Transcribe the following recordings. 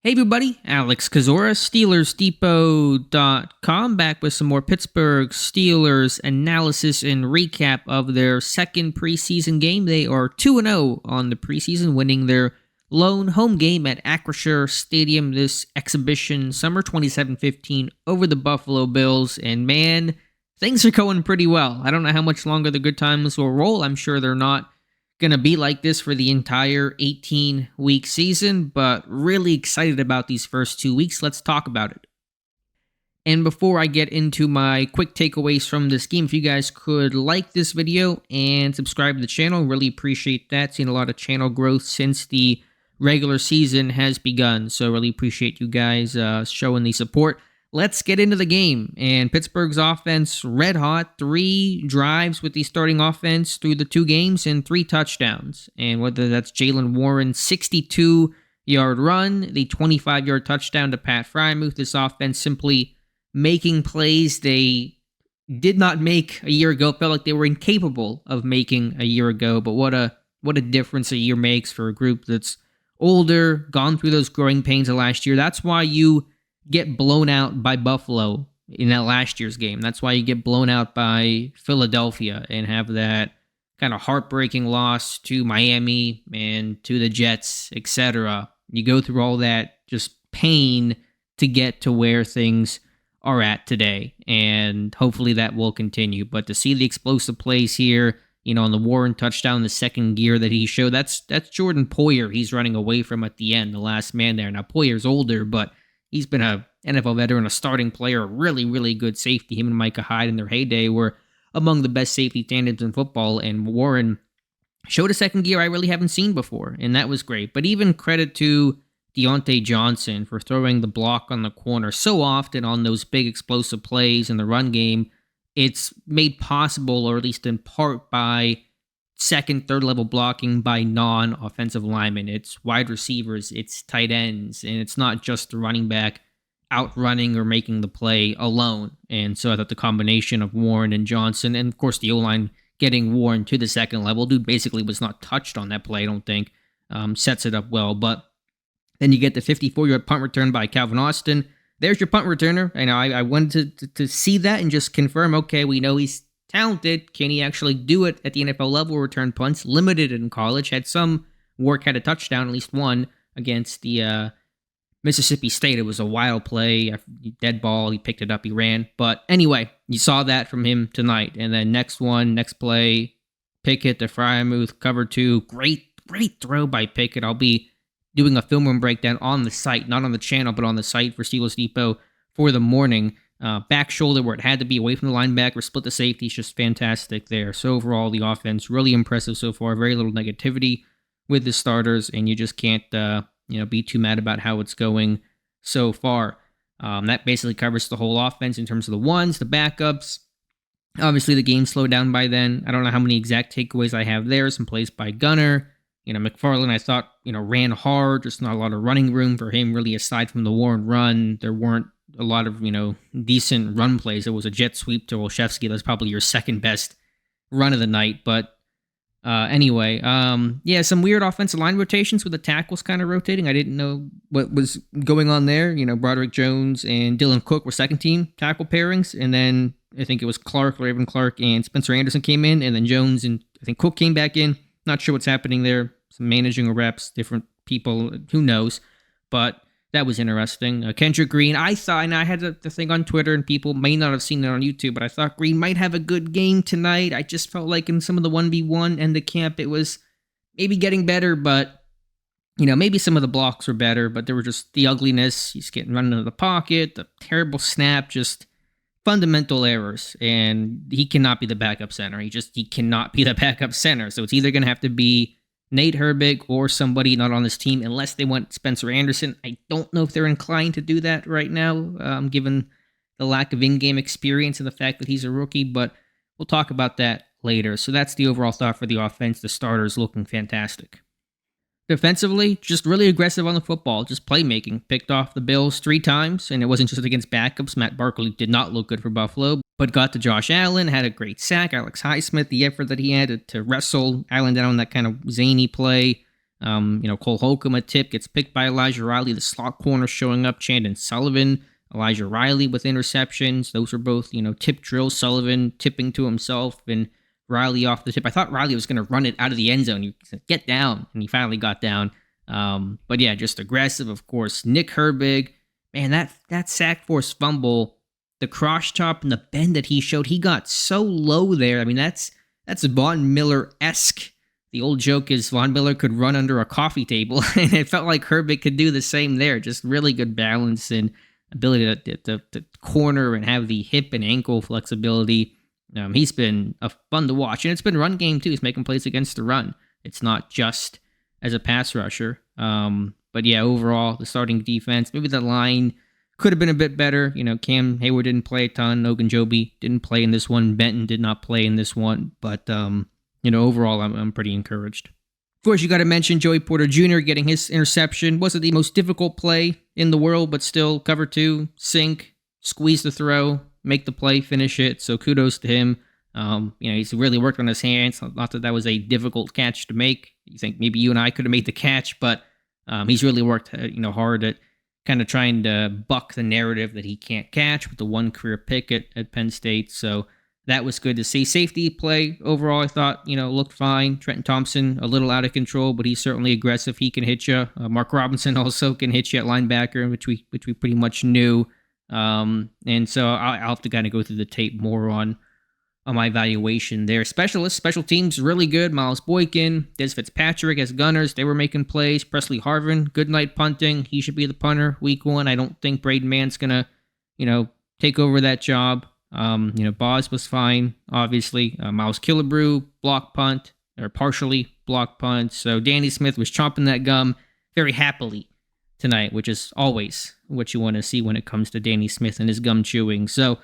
Hey everybody, Alex Kozora, SteelersDepot.com, back with some more Pittsburgh Steelers analysis and recap of their second preseason game. They are 2-0 on the preseason, winning their lone home game at Acrisure Stadium this exhibition summer 27-15 over the Buffalo Bills. And man, things are going pretty well. I don't know how much longer the good times will roll. I'm sure they're not going to be like this for the entire 18-week season, but really excited about these first 2 weeks. Let's talk about it. And before I get into my quick takeaways from this game, if you guys could like this video and subscribe to the channel, really appreciate that. Seen a lot of channel growth since the regular season has begun, so really appreciate you guys showing the support. Let's get into the game. And Pittsburgh's offense, red hot, 3 drives with the starting offense through the 2 games and 3 touchdowns. And whether that's Jaylen Warren's 62-yard run, the 25-yard touchdown to Pat Freiermuth, this offense simply making plays they did not make a year ago. Felt like they were incapable of making a year ago. But what a difference a year makes for a group that's older, gone through those growing pains of last year. That's why you get blown out by Buffalo in that last year's game. That's why you get blown out by Philadelphia and have that kind of heartbreaking loss to Miami and to the Jets, etc. You go through all that just pain to get to where things are at today, and hopefully that will continue. But to see the explosive plays here, on the Warren touchdown, the second gear that he showed, that's Jordan Poyer he's running away from at the end, the last man there. Now, Poyer's older, but he's been a NFL veteran, a starting player, a really, really good safety. Him and Micah Hyde in their heyday were among the best safety tandems in football, and Warren showed a second gear I really haven't seen before, and that was great. But even credit to Deontay Johnson for throwing the block on the corner so often on those big explosive plays in the run game. It's made possible, or at least in part, by second, third level blocking by non-offensive linemen. It's wide receivers, it's tight ends, and it's not just the running back outrunning or making the play alone. And so I thought the combination of Warren and Johnson, and of course the O-line getting Warren to the second level, dude basically was not touched on that play, I don't think, sets it up well. But then you get the 54-yard punt return by Calvin Austin. There's your punt returner. I wanted to see that and just confirm, okay, we know he's talented. Can he actually do it at the NFL level? Return punts, limited in college. Had some work, had a touchdown, at least one, against the Mississippi State. It was a wild play, dead ball. He picked it up, he ran. But anyway, you saw that from him tonight. And then next play, Pickett to Freiermuth, cover 2. Great throw by Pickett. I'll be doing a film room breakdown on the site, not on the channel, but on the site for Steelers Depot for the morning. Back shoulder where it had to be, away from the linebacker, split the safety. Just fantastic there. So overall, the offense really impressive so far. Very little negativity with the starters, and you just can't be too mad about how it's going so far. That basically covers the whole offense in terms of the ones, the backups. Obviously, the game slowed down by then. I don't know how many exact takeaways I have there. Some plays by Gunner. McFarland, I thought, ran hard. Just not a lot of running room for him, really, aside from the Warren run. There weren't a lot of, decent run plays. There was a jet sweep to Olszewski. That's probably your second best run of the night. But anyway, some weird offensive line rotations with the tackles kind of rotating. I didn't know what was going on there. Broderick Jones and Dylan Cook were second-team tackle pairings. And then I think it was Raven Clark, and Spencer Anderson came in. And then Jones and I think Cook came back in. Not sure what's happening there. Some managing reps, different people, who knows. But that was interesting. Kendrick Green, I thought, and I had the thing on Twitter, and people may not have seen it on YouTube, but I thought Green might have a good game tonight. I just felt like in some of the 1v1 and the camp, it was maybe getting better, but, maybe some of the blocks were better, but there were just the ugliness. He's getting run into the pocket, the terrible snap, just fundamental errors, and he cannot be the backup center. He cannot be the backup center. So it's either going to have to be Nate Herbig or somebody not on this team, unless they want Spencer Anderson. I don't know if they're inclined to do that right now, given the lack of in-game experience and the fact that he's a rookie, but we'll talk about that later. So that's the overall thought for the offense. The starters looking fantastic. Defensively, just really aggressive on the football, just playmaking. Picked off the Bills 3 times, and it wasn't just against backups. Matt Barkley did not look good for Buffalo, but got to Josh Allen, had a great sack. Alex Highsmith, the effort that he had to wrestle Allen down on that kind of zany play Cole Holcomb, a tip, gets picked by Elijah Riley. The slot corner showing up, Chandon Sullivan, Elijah Riley with interceptions. Those were both, tip drills. Sullivan tipping to himself and Riley off the tip. I thought Riley was going to run it out of the end zone. He said, get down, and he finally got down. But yeah, just aggressive, of course. Nick Herbig, man, that sack force fumble, the cross chop and the bend that he showed, he got so low there. I mean, that's Von Miller-esque. The old joke is Von Miller could run under a coffee table, and it felt like Herbig could do the same there. Just really good balance and ability to corner and have the hip and ankle flexibility. He's been fun to watch, and it's been run game too. He's making plays against the run. It's not just as a pass rusher. But yeah, overall, the starting defense, maybe the line could have been a bit better. Cam Hayward didn't play a ton. Ogunjobi didn't play in this one. Benton did not play in this one. But, overall, I'm pretty encouraged. Of course, you got to mention Joey Porter Jr. getting his interception. Wasn't the most difficult play in the world, but still cover 2, sink, squeeze the throw, make the play, finish it. So kudos to him. He's really worked on his hands. Not that was a difficult catch to make. You think maybe you and I could have made the catch, but he's really worked, hard at kind of trying to buck the narrative that he can't catch with the one career pick at Penn State. So that was good to see. Safety play overall, I thought, looked fine. Trenton Thompson, a little out of control, but he's certainly aggressive. He can hit you. Mark Robinson also can hit you at linebacker, which we pretty much knew. And so I'll have to kind of go through the tape more on my evaluation there. Special teams, really good. Miles Boykin, Des Fitzpatrick as gunners, they were making plays. Presley Harvin, good night punting. He should be the punter week 1. I don't think Braden Mann's going to, take over that job. Boz was fine, obviously. Miles Killebrew, block punt, or partially block punt. So Danny Smith was chomping that gum very happily tonight, which is always what you want to see when it comes to Danny Smith and his gum chewing. So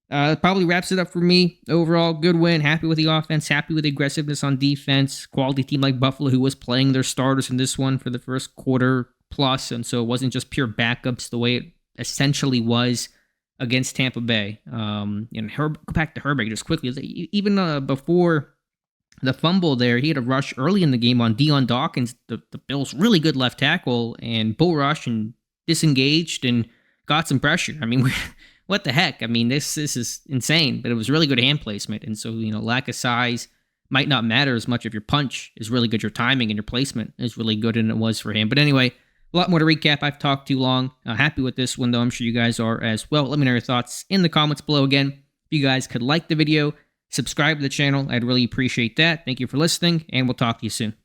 probably wraps it up for me. Overall, good win. Happy with the offense. Happy with the aggressiveness on defense. Quality team like Buffalo, who was playing their starters in this one for the first quarter plus, and so it wasn't just pure backups the way it essentially was against Tampa Bay. Go back to Herbig just quickly. Even before the fumble there, he had a rush early in the game on Deion Dawkins, the Bills' really good left tackle, and bull rush and disengaged and got some pressure. I mean, what the heck? I mean, this is insane, but it was really good hand placement. And so, lack of size might not matter as much if your punch is really good. Your timing and your placement is really good, and it was for him. But anyway, a lot more to recap. I've talked too long. Happy with this one, though. I'm sure you guys are as well. Let me know your thoughts in the comments below. Again, if you guys could like the video, subscribe to the channel, I'd really appreciate that. Thank you for listening, and we'll talk to you soon.